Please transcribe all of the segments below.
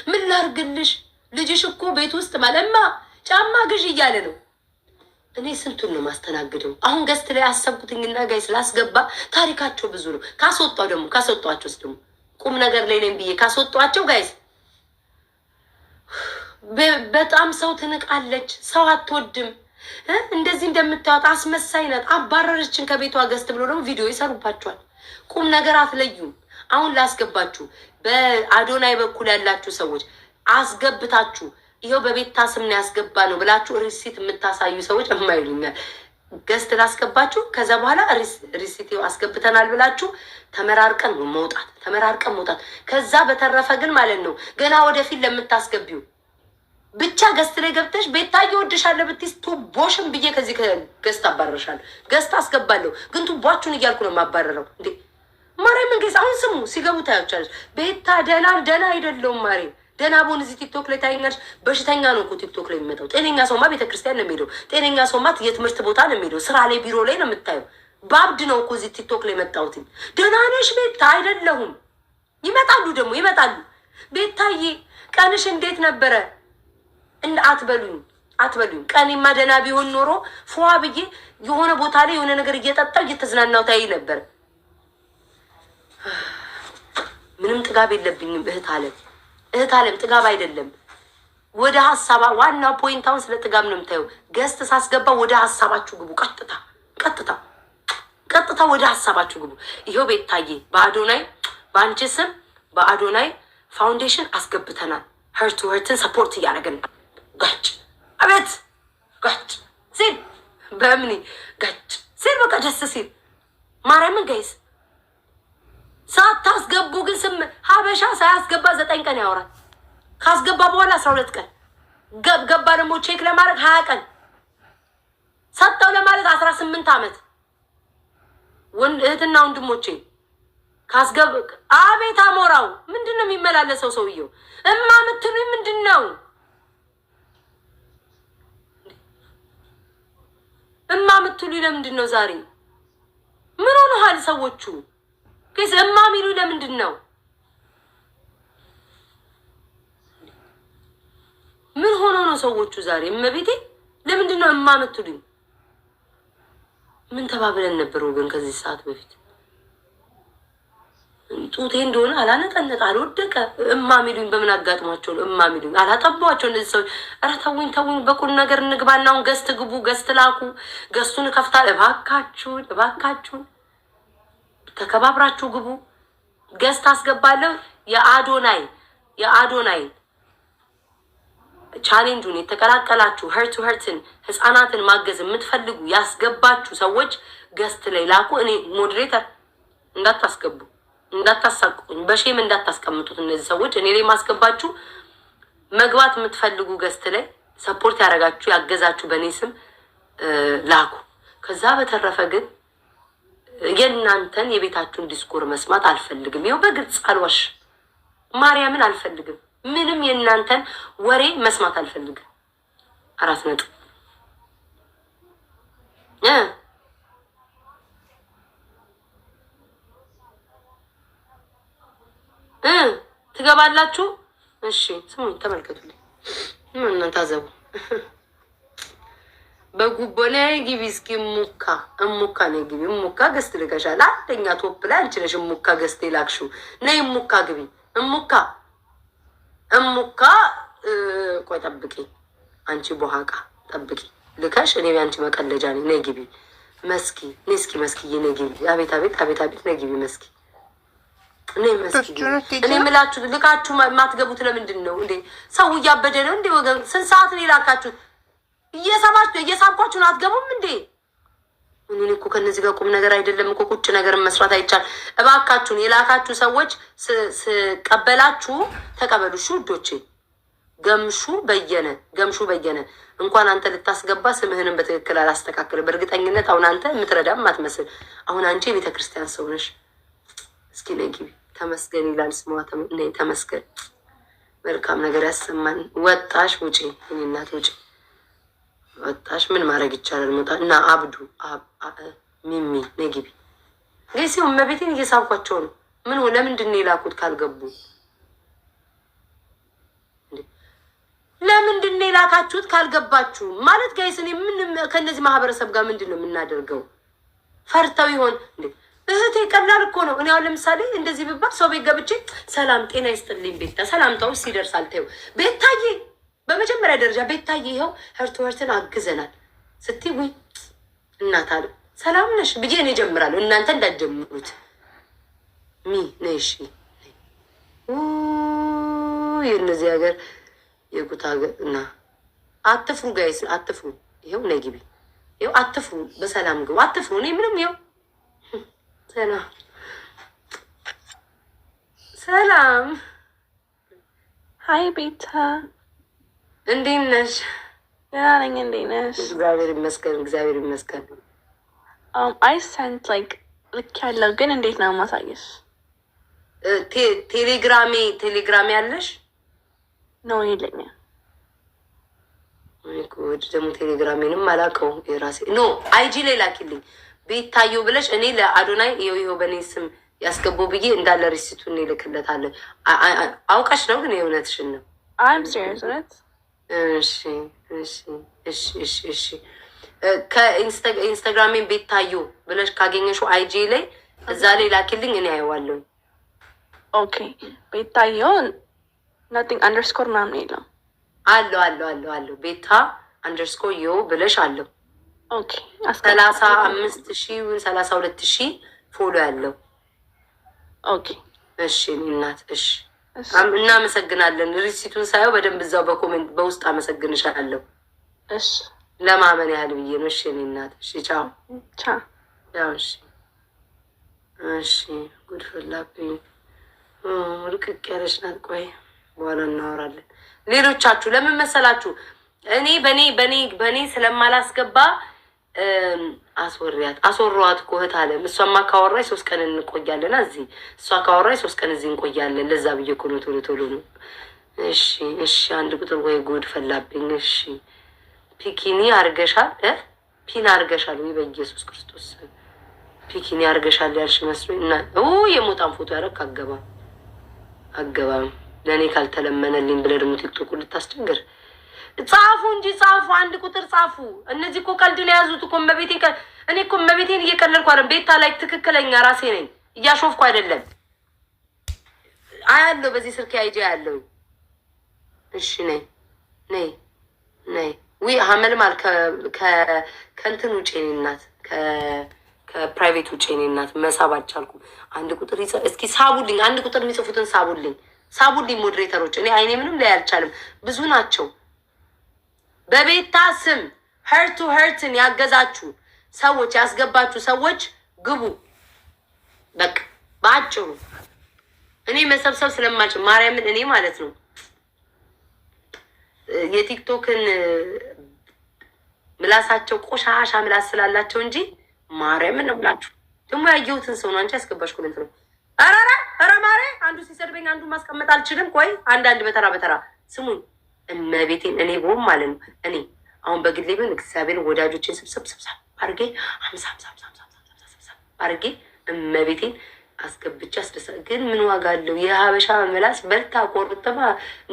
ምን ላርግልሽ ልጅሽ እኮ ቤት ውስጥ ማለማ ጫማ ግዢ እያለ ነው። እኔ ስንቱን ነው ማስተናግደው? አሁን ገስት ላይ አሰብኩትኝና ጋይ ስላስገባ ታሪካቸው ብዙ ነው። ካስወጧቸው ደግሞ ቁም ነገር ላይ ነኝ ብዬ ካስወጧቸው ጋይስ በጣም ሰው ትንቃለች፣ ሰው አትወድም። እንደዚህ እንደምታወጣ አስመሳይ ናት። አባረረችን ከቤቷ ገስት ብሎ ደግሞ ቪዲዮ ይሰሩባቸዋል። ቁም ነገር አትለዩም። አሁን ላስገባችሁ በአዶናይ በኩል ያላችሁ ሰዎች አስገብታችሁ ይኸው በቤታ ስም ነው ያስገባ ነው ብላችሁ ሪሲት የምታሳዩ ሰዎች እማይሉኛል። ገስት ላስገባችሁ ከዛ በኋላ ሪሲት አስገብተናል ብላችሁ ተመራርቀን መውጣት። ከዛ በተረፈ ግን ማለት ነው ገና ወደፊት ለምታስገቢው ብቻ ገስት ላይ ገብተሽ ቤታ እየወድሻለሁ ብትይስ ቱቦሽን ብዬ ከዚህ ገስት አባረርሻለሁ። ገስት አስገባለሁ ግን ቱቧችሁን እያልኩ ነው የማባረረው። እንዴ ማርያምን ገስ አሁን ስሙ ሲገቡ ታያቻለች። ቤታ ደህና አይደለሁም ማርያም ደህና ቦን እዚህ ቲክቶክ ላይ ታይኛለሽ። በሽተኛ ነው እኮ ቲክቶክ ላይ የሚመጣው። ጤነኛ ሰውማ ቤተክርስቲያን ነው የሚሄደው። ጤነኛ ሰውማ የትምህርት ቦታ ነው የሚሄደው። ስራ ላይ ቢሮ ላይ ነው የምታየው። ባብድ ነው እኮ እዚህ ቲክቶክ ላይ መጣሁት። ደህና ነሽ ቤታ? አይደለሁም። ይመጣሉ ቤታዬ ቀንሽ እንዴት ነበረ? አትበሉኝ። ቀኔማ ደህና ቢሆን ኖሮ ፏ ብዬ የሆነ ቦታ ላይ የሆነ ነገር እየጠጣው እየተዝናናው ታይ ነበር። ምንም ጥጋብ የለብኝም እህት አለም ጥጋብ አይደለም። ወደ ሀሳባ ዋናው ፖይንታውን ስለ ጥጋብ ነው የምታየው። ገስት ሳስገባ ወደ ሀሳባችሁ ግቡ። ቀጥታ ወደ ሀሳባችሁ ግቡ። ይሄው ቤታዬ በአንቺ ስም በአዶናይ ፋውንዴሽን አስገብተናል። ሄርትን ሰፖርት እያደረግን ጋጭ አቤት ጋጭ ሲል በእምኒ ጋጭ ሲል በቃ ደስ ሲል ማርያምን ጋይስ ሳታስገቡ ግን ስም ሀበሻ ሳያስገባ 9 ቀን ያወራል። ካስገባ በኋላ 12 ቀን ገባ ደግሞ ቼክ ለማድረግ 20 ቀን ሰጠው ለማለት 18 ዓመት እህትና ወንድሞቼ ካስገብ አቤት አሞራው ምንድነው የሚመላለሰው ሰውየው? ምትሉኝ ምንድነው? ምትሉኝ ለምንድነው? ዛሬ ምን ሆነሃል ሰዎቹ? ከዛ ሚሉ ለምንድነው? ምን ሆኖ ነው ሰዎቹ ዛሬ? እመቤቴ ለምንድነው ምትሉኝ? ምን ተባብለን ነበር ወገን ከዚህ ሰዓት በፊት? ጡቴ እንደሆነ አላነጠነጠ አልወደቀ ሚሉኝ በምን አጋጥሟቸው ነው? ሚሉኝ አላጠቧቸው እነዚህ ሰዎች። ኧረ ተውኝ በቁም ነገር እንግባና አሁን ገስት ግቡ፣ ገስት ላኩ፣ ገስቱን ከፍታል። እባካችሁን ተከባብራችሁ ግቡ። ገስት አስገባለሁ። የአዶናይ ቻሌንጁን የተቀላቀላችሁ ሄርትን ህፃናትን ማገዝ የምትፈልጉ ያስገባችሁ ሰዎች ገስት ላይ ላኩ። እኔ ሞዴሬተር እንዳታሳቁኝ፣ በሼም እንዳታስቀምጡት እነዚህ ሰዎች። እኔ ላይ ማስገባችሁ መግባት የምትፈልጉ ገስት ላይ ሰፖርት ያደረጋችሁ ያገዛችሁ በእኔ ስም ላኩ። ከዛ በተረፈ ግን የእናንተን የቤታችሁን ዲስኮር መስማት አልፈልግም። ይኸው በግልጽ አልዋሽ ማርያምን አልፈልግም። ምንም የእናንተን ወሬ መስማት አልፈልግም። 4 ነጥብ ትገባላችሁ። እሺ ስሙኝ፣ ተመልከቱልኝ። ምን ታዘቡ? በጉቦ ነይ ግቢ እስኪ እሙካ ነይ ግቢ። እሙካ ገስት ልከሻል። አንደኛ ቶፕ ላይ አንቺ ነሽ እሙካ ገስት ላክሽው። ነይ እሙካ ግቢ። እሙካ ቆይ ጠብቂ፣ አንቺ ቦሃቃ ጠብቂ። ልከሽ እኔ አንቺ መቀለጃ ነኝ። ነይ ግቢ መስኪ፣ ነይ እስኪ መስኪዬ ነይ ግቢ። አቤት ነይ ግቢ መስኪ፣ ነይ መስኪ። እኔ የምላችሁ ልካችሁ ማትገቡት ለምንድን ነው እንዴ? ሰው እያበደ ነው እንዴ ወገን? ስንት ሰዓት ነው የላካችሁት? እየሳብኳችሁን አትገቡም እንዴ? እኔ እኮ ከነዚህ ጋር ቁም ነገር አይደለም እኮ ቁጭ ነገርን መስራት አይቻል። እባካችሁን የላካችሁ ሰዎች ስቀበላችሁ ተቀበሉ። እሺ ውዶቼ። ገምሹ በየነ እንኳን አንተ ልታስገባ ስምህንም በትክክል አላስተካክል። በእርግጠኝነት አሁን አንተ የምትረዳም አትመስል። አሁን አንቺ የቤተክርስቲያን ሰው ነሽ። እስኪ ነይ ግቢ። ተመስገን ይላል ስሟ። ነይ ተመስገን። መልካም ነገር ያሰማን። ወጣሽ ውጪ፣ እኔ እናት ውጪ። ወጣሽ ምን ማድረግ ይቻላል? ሞታ እና አብዱ ሚሚ ነይ ግቢ። ግን ሲሆን መቤቴን እየሳብኳቸው ነው። ምን ለምንድን ነው የላኩት ካልገቡ? የላካችሁት ካልገባችሁ ማለት ጋይስ እኔ ምን ከነዚህ ማህበረሰብ ጋር ምንድነው የምናደርገው? ፈርተው ይሆን እንዴ? እህቴ ቀላል እኮ ነው። እኔ አሁን ለምሳሌ እንደዚህ ብባል ሰው ቤት ገብቼ ሰላም ጤና ይስጥልኝ ቤታ ሰላምታው ሲደርሳል ታዩ ቤታዬ በመጀመሪያ ደረጃ ቤታዬ ይኸው ህርቱ ህርትን አግዘናል ስትይ ወይ እናት አለ ሰላም ነሽ ብዬ እኔ ጀምራለሁ። እናንተ እንዳትጀምሩት ነሽ የእነዚህ ሀገር የጉታ እና አትፍሩ ጋይስ አትፍሩ። ይኸው ነይ ግቢ ይኸው አትፍሩ። በሰላም ግቡ አትፍሩ። እኔ ምንም ይኸው ሰላም ሰላም። ሀይ ቤታ እንዴት ነሽ? ደህና ነኝ። እንዴት ነሽ? እግዚአብሔር ይመስገን እግዚአብሔር ይመስገን። አይ ሰንት ላይክ ልክ ያለው ግን እንዴት ነው ማሳየሽ? ቴሌግራሜ ያለሽ ነው የለኝም። ጉድ ደግሞ ቴሌግራሜንም አላውቀው የራሴ ኖ አይጂ ላይ ላኪልኝ ቤታየው ብለሽ እኔ ለአዶናይ ይኸው በእኔ ስም ያስገባው ብዬ እንዳለ ሪሲቱን እልክለታለሁ። አውቀሽ ነው ግን የእውነትሽን ነው? አይም ሲሪየስ እውነት። እሺ እሺ እሺ እሺ እሺ ከኢንስታግራሜን ቤታየው ብለሽ ካገኘሽው አይጂ ላይ እዛ ላይ ላኪልኝ እኔ አየዋለሁ። ኦኬ ቤታየው ናቲንግ አንደርስኮር ምናምን የለም አለው ቤታ አንደርስኮር ዮ ብለሽ አለው። ኦኬ 35,000 32,000 ፎሎ ያለው። ኦኬ እሺ እናት እሺ እናመሰግናለን። ሪሲቱን ሳየው በደንብ እዛው በኮሜንት በውስጥ አመሰግንሻለሁ። እሺ ለማመን ያህል ብዬ ነው። እሺ እናት እሺ ቻው ቻው። እሺ እሺ ጉድ ፈላብኝ። ርቅቅ ያለች ናት። ቆይ በኋላ እናወራለን። ሌሎቻችሁ ለምን መሰላችሁ እኔ በኔ ስለማላስገባ አስወሯት እኮ እህት አለም። እሷማ ካወራኝ 3 ቀን እንቆያለን እዚህ፣ እሷ ካወራኝ 3 ቀን እዚህ እንቆያለን። ለዛ ብዬ እኮ ነው ቶሎ ነው። እሺ እሺ አንድ ቁጥር ወይ ጉድ ፈላብኝ። እሺ ፒኪኒ አርገሻል ፒን አርገሻል ወይ በኢየሱስ ክርስቶስ ፒኪኒ አርገሻል ያልሽ መስሎኝ እና የሞጣን ፎቶ ያረክ አገባም ለእኔ ካልተለመነልኝ ብለህ ደግሞ ቲክቶክ ልታስቸግር። ጻፉ እንጂ ጻፉ፣ አንድ ቁጥር ጻፉ። እነዚህ እኮ ቀልድ ነው የያዙት እኮ መቤቴን። እኔ እኮ መቤቴን እየቀለልኩ አይደለም። ቤታ ላይ ትክክለኛ ራሴ ነኝ፣ እያሾፍኩ አይደለም። አያለው በዚህ ስልክ አይጄ ያለው። እሺ ነይ ዊ ሀመልማል ከእንትን ውጪ እኔ እናት ከፕራይቬት ውጪ እኔ እናት መሳብ አልቻልኩም። አንድ ቁጥር እስኪ ሳቡልኝ፣ አንድ ቁጥር የሚጽፉትን ሳቡልኝ ሞዴሬተሮች። እኔ አይኔ ምንም ላይ አልቻልም፣ ብዙ ናቸው። በቤታ ስም ሄርቱ ሄርትን ያገዛችሁ ሰዎች ያስገባችሁ ሰዎች ግቡ። በቃ በአጭሩ እኔ መሰብሰብ ስለማልችል ማርያምን እኔ ማለት ነው የቲክቶክን ምላሳቸው ቆሻሻ ምላስ ስላላቸው እንጂ ማርያምን ነው ብላችሁ ደግሞ ያየሁትን ሰው ነው አንቺ ያስገባሽ ኮሜንት ነው። ኧረ ማሬ አንዱ ሲሰድበኝ አንዱ ማስቀመጥ አልችልም። ቆይ አንዳንድ በተራ ስሙኝ እመቤቴን እኔ ቦም ማለት ነው። እኔ አሁን በግሌ ብን እግዚአብሔር ወዳጆችን ስብሰብ አድርጌ 50 አድርጌ እመቤቴን አስገብቼ አስደሳ። ግን ምን ዋጋ አለው? የሀበሻ መላስ በልታ ቆርጥማ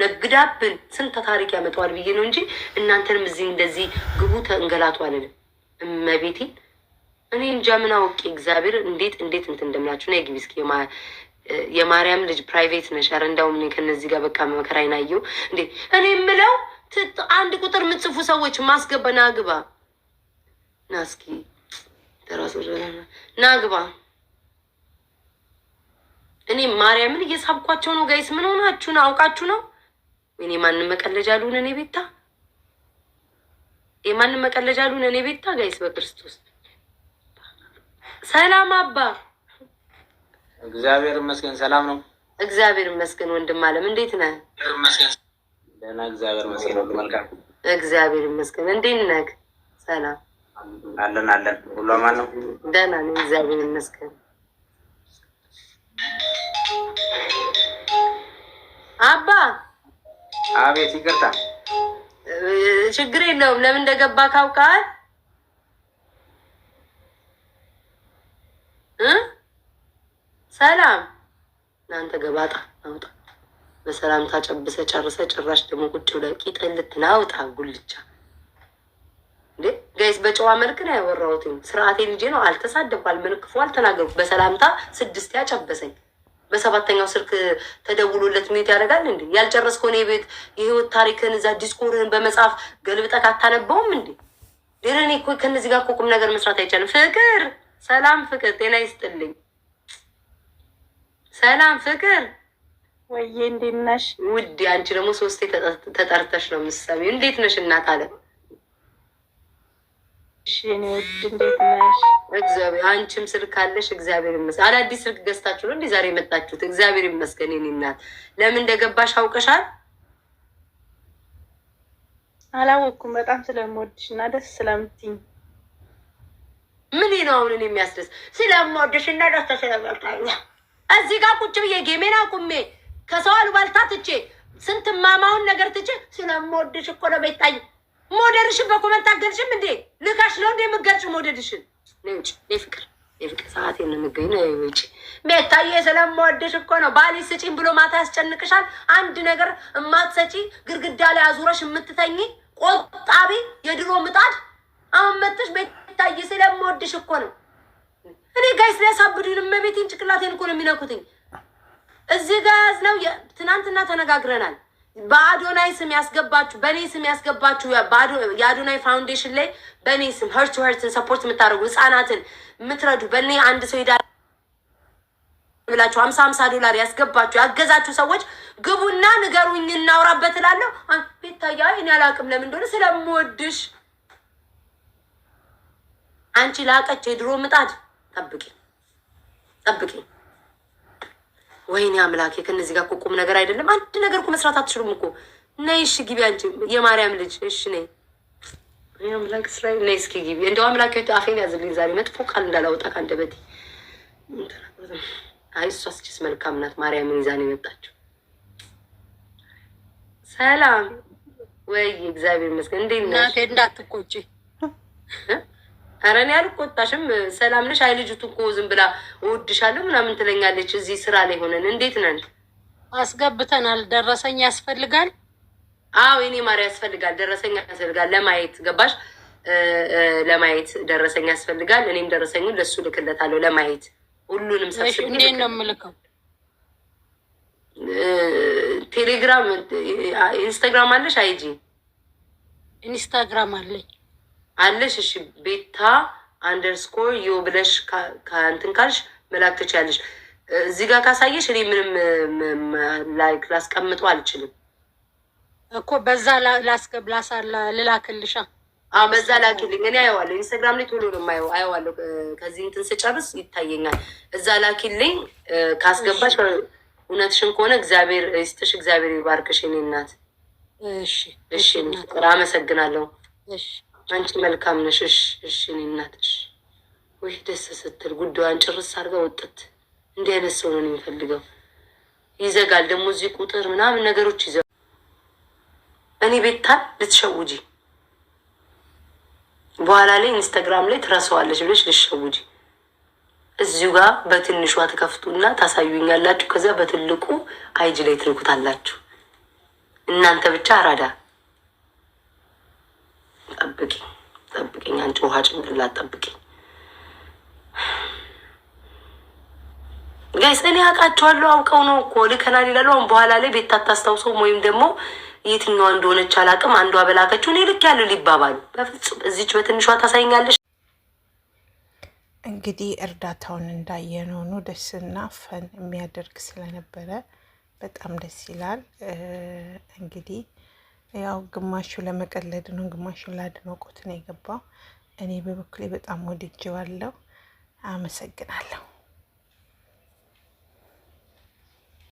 ነግዳብን ስንት ታሪክ ያመጣዋል ብዬ ነው እንጂ እናንተንም እዚህ እንደዚህ ግቡ ተንገላቱ አለንም። እመቤቴን እኔ እንጃ ምን አውቄ እግዚአብሔር እንዴት እንትን እንደምላችሁ ነው። የግቢ እስኪ የማርያም ልጅ ፕራይቬት ነሽ። ኧረ እንዳውም እኔ ከነዚህ ጋር በቃ መከራዬን አየሁ እንዴ። እኔ የምለው አንድ ቁጥር የምትጽፉ ሰዎች ማስገባ ናግባ ናስኪ ተራሶ ናግባ። እኔ ማርያምን እየሳብኳቸው ነው ጋይስ። ምን ሆናችሁ ነው? አውቃችሁ ነው? እኔ ማንም መቀለጃ አሉን እኔ ቤታ የማንም መቀለጃ አሉን እኔ ቤታ ጋይስ በክርስቶስ ሰላም አባ። እግዚአብሔር ይመስገን ሰላም ነው። እግዚአብሔር ይመስገን ወንድም አለም እንዴት ነህ? ደህና እግዚአብሔር ይመስገን መልካም። እግዚአብሔር ይመስገን እንዴት ነህ? ሰላም አለን ሁሉ አማን ነው። ደህና ነኝ እግዚአብሔር ይመስገን። አባ አቤት ይቅርታ። ችግር የለውም። ለምን እንደገባ ካውቃል ሰላም እናንተ ገባጣ አውጣ በሰላም ታጨብሰ ጨርሰ ጭራሽ ደግሞ ቁጭ ብለህ ቂጥህን ልትናውጣ ጉልቻ እንዴ! ጋይስ በጨዋ መልክ ነው ያወራሁት። ስርዓቴ ልጄ ነው። አልተሳደብኩ፣ አልመልክፉ፣ አልተናገርኩ። በሰላምታ 6 ያጨበሰኝ። በሰባተኛው ስልክ ተደውሎለት ሚት ያደርጋል እንዴ? ያልጨረስከውን የቤት የህይወት ታሪክን እዛ ዲስኮርህን በመጽሐፍ ገልብጠህ አታነበውም እንዴ? ደረኔ እኮ ከነዚህ ጋር እኮ ቁም ነገር መስራት አይቻልም። ፍቅር ሰላም፣ ፍቅር ጤና ይስጥልኝ። ሰላም ፍቅር፣ ወይዬ እንዴት ነሽ ውዴ? አንቺ ደግሞ 3 ተጠርተሽ ነው የምትሰሚው። እንዴት ነሽ እናት አለ? እሺ እኔ ውድ እንዴት ነሽ? እግዚአብሔር። አንቺም ስልክ አለሽ? እግዚአብሔር ይመስገን። አዳዲስ ስልክ ገዝታችሁ ነው እንዴ ዛሬ የመጣችሁት? እግዚአብሔር ይመስገን። የኔ እናት ለምን እንደገባሽ አውቀሻል? አላወኩም። በጣም ስለምወድሽ እና ደስ ስለምትይኝ። ምን ነው አሁን የሚያስደስ? ስለምወድሽ እና ደስ ስለምትይኝ እዚህ ጋር ቁጭ ብዬ ጌሜን አቁሜ ከሰው አሉባልታ ትቼ ስንት ማማውን ነገር ትቼ ስለምወድሽ እኮ ነው ቤታዬ። ሞዴልሽን በኮመንት አገልሽም እንዴ? ልካሽ ነው እንዴ የምትገልጪው ሞዴልሽን? ነይ ውጭ፣ ነይ ፍቅር፣ ነይ ፍቅር። ሰዓት የምንገኝ ነው። ውጭ ቤታዬ፣ ስለምወድሽ እኮ ነው። ባሊ ስጪኝ ብሎ ማታ ያስጨንቅሻል። አንድ ነገር እማትሰጪ ግድግዳ ላይ አዙረሽ የምትተኝ ቆጣቢ የድሮ ምጣድ። አሁን መጥተሽ ቤታዬ ስለምወድሽ እኮ ነው። እኔ ጋይስ ሊያሳብዱኝ እመቤቴን ጭቅላቴን እኮ ነው የሚነኩትኝ። እዚህ ጋር ያዝነው ትናንትና ተነጋግረናል። በአዶናይ ስም ያስገባችሁ፣ በእኔ ስም ያስገባችሁ የአዶናይ ፋውንዴሽን ላይ በእኔ ስም ሄርት ቱ ሄርትን ሰፖርት የምታደርጉ ህጻናትን የምትረዱ በእኔ አንድ ሰው ሄዳ ብላችሁ $50 ያስገባችሁ ያገዛችሁ ሰዎች ግቡና ንገሩኝ፣ እናውራበት እላለሁ። ቤታዬ እኔ አላውቅም ለምን እንደሆነ ስለምወድሽ። አንቺ ላቀች የድሮ ምጣድ ጠብቂ ጠብቂ። ወይኔ አምላኬ፣ ከነዚህ ጋር ቁም ነገር አይደለም። አንድ ነገር እኮ መስራት አትችሉም እኮ። ነይ እሺ ግቢ፣ አንቺ የማርያም ልጅ እሺ ነይ። አምላክ እስራኤል ነይ እስኪ ግቢ። እንደው አምላክ አፌን ያዝልኝ ዛሬ መጥፎ ቃል እንዳላወጣ ካንደበቴ። አይ እሷስ ችስ መልካም ናት። ማርያምን ይዛ ነው የመጣችው። ሰላም ወይ እግዚአብሔር ይመስገን። እንዴት ነሽ እናቴ? እንዳትቆጪ። ኧረ እኔ አልቆጣሽም። ሰላም ነሽ? አይ ልጅቱ እኮ ዝም ብላ እወድሻለሁ ምናምን ትለኛለች። እዚህ ስራ ላይ ሆነን እንዴት ነን? አስገብተናል። ደረሰኝ ያስፈልጋል። አዎ የኔ ማርያም ያስፈልጋል። ደረሰኝ ያስፈልጋል። ለማየት ገባሽ? ለማየት ደረሰኝ ያስፈልጋል። እኔም ደረሰኙን ለሱ ልክለታለሁ ለማየት። ሁሉንም ሰብስቤ እንዴት ነው የምልከው? ቴሌግራም፣ ኢንስታግራም አለሽ? አይጂ ኢንስታግራም አለኝ አለሽ? እሺ ቤታ አንደርስኮር ዮ ብለሽ ከእንትን ካልሽ መላክ ትችያለሽ። እዚህ ጋር ካሳየሽ እኔ ምንም ላይክ ላስቀምጠው አልችልም እኮ። በዛ ልላክልሻ? አዎ በዛ ላኪልኝ። እኔ አየዋለሁ። ኢንስታግራም ላይ ቶሎ ነው የማየው። አየዋለሁ። ከዚህ እንትን ስጨርስ ይታየኛል። እዛ ላኪልኝ። ካስገባሽ እውነትሽን ከሆነ እግዚአብሔር ይስጥሽ፣ እግዚአብሔር ይባርክሽ የኔ እናት። እሺ እሺ፣ አመሰግናለሁ። እሺ አንቺ መልካም ነሽ። እሺ እኔ እናትሽ። ወይ ደስ ስትል ጉዳዩን ጭርስ አድርጋ ወጥት። እንዲህ አይነት ሰው ነው የሚፈልገው። ይዘጋል ደግሞ እዚህ ቁጥር ምናምን ነገሮች ይዘ እኔ ቤታን ልትሸውጂ በኋላ ላይ ኢንስታግራም ላይ ትረሳዋለች ብለሽ ልትሸውጂ እዚሁ ጋር በትንሿ ትከፍቱና ታሳዩኛላችሁ። ከዛ በትልቁ አይጅ ላይ ትልኩታላችሁ። እናንተ ብቻ አራዳ ጠብቂኝ። አንቺ ውሃ ጭንቅላት ጠብቂኝ። ጋይስ እኔ አውቃቸዋለሁ። አውቀው ነው እኮ ልከናል ይላሉ። አሁን በኋላ ላይ ቤት አታስታውሰውም ወይም ደግሞ የትኛዋ እንደሆነች አላውቅም። አንዷ በላከችው እኔ ልክ ያለው ሊባባሉ በፍጹም እዚች በትንሿ ታሳይኛለሽ። እንግዲህ እርዳታውን እንዳየነው ነው። ደስና ፈን የሚያደርግ ስለነበረ በጣም ደስ ይላል። እንግዲህ ያው ግማሹ ለመቀለድ ነው፣ ግማሹ ለአድናቆት ነው የገባው። እኔ በበኩሌ በጣም ወድጄዋለሁ። አመሰግናለሁ።